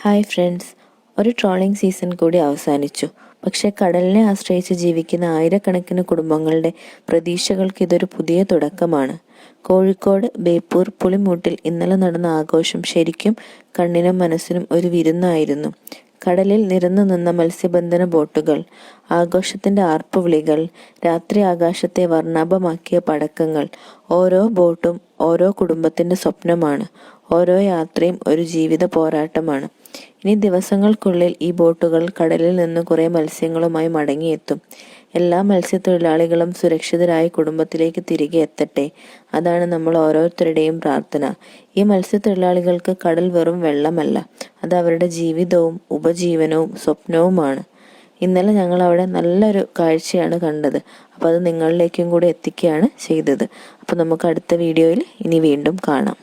Hi friends, ഒരു trawling season കൂടി അവസാനിച്ചു. പക്ഷേ കടലിനെ ആശ്രയിച്ച് ജീവിക്കുന്ന ആയിരക്കണക്കിന് കുടുംബങ്ങളുടെ പ്രതീക്ഷകൾക്ക് ഇതൊരു പുതിയ തുടക്കമാണ്. കോഴിക്കോട് ബേപ്പൂർ പുളിമൂട്ടിൽ ഇന്നലെ നടന്ന ആഘോഷം ശരിക്കും കണ്ണിനും മനസ്സിനും ഒരു വിരുന്നായിരുന്നു. കടലിൽ നിരന്നു നിന്ന മത്സ്യബന്ധന ബോട്ടുകൾ, ആഘോഷത്തിന്റെ ആർപ്പുവിളികൾ, രാത്രി ആകാശത്തെ വർണ്ണാഭമാക്കിയ പടക്കങ്ങൾ. ഓരോ ബോട്ടും ഓരോ കുടുംബത്തിന്റെ സ്വപ്നമാണ്. ഓരോ യാത്രയും ഒരു ജീവിത പോരാട്ടമാണ്. ഇനി ദിവസങ്ങൾക്കുള്ളിൽ ഈ ബോട്ടുകൾ കടലിൽ നിന്ന് കുറെ മത്സ്യങ്ങളുമായി മടങ്ങിയെത്തും. എല്ലാ മത്സ്യത്തൊഴിലാളികളും സുരക്ഷിതരായി കുടുംബത്തിലേക്ക് തിരികെ എത്തട്ടെ. അതാണ് നമ്മൾ ഓരോരുത്തരുടെയും പ്രാർത്ഥന. ഈ മത്സ്യത്തൊഴിലാളികൾക്ക് കടൽ വെറും വെള്ളമല്ല, അത് അവരുടെ ജീവിതവും ഉപജീവനവും സ്വപ്നവുമാണ്. ഇന്നലെ ഞങ്ങൾ അവിടെ നല്ലൊരു കാഴ്ചയാണ് കണ്ടത്. അപ്പോൾ അത് നിങ്ങളിലേക്കും കൂടി എത്തിക്കുകയാണ് ചെയ്തത്. അപ്പോൾ നമുക്ക് അടുത്ത വീഡിയോയിൽ ഇനി വീണ്ടും കാണാം.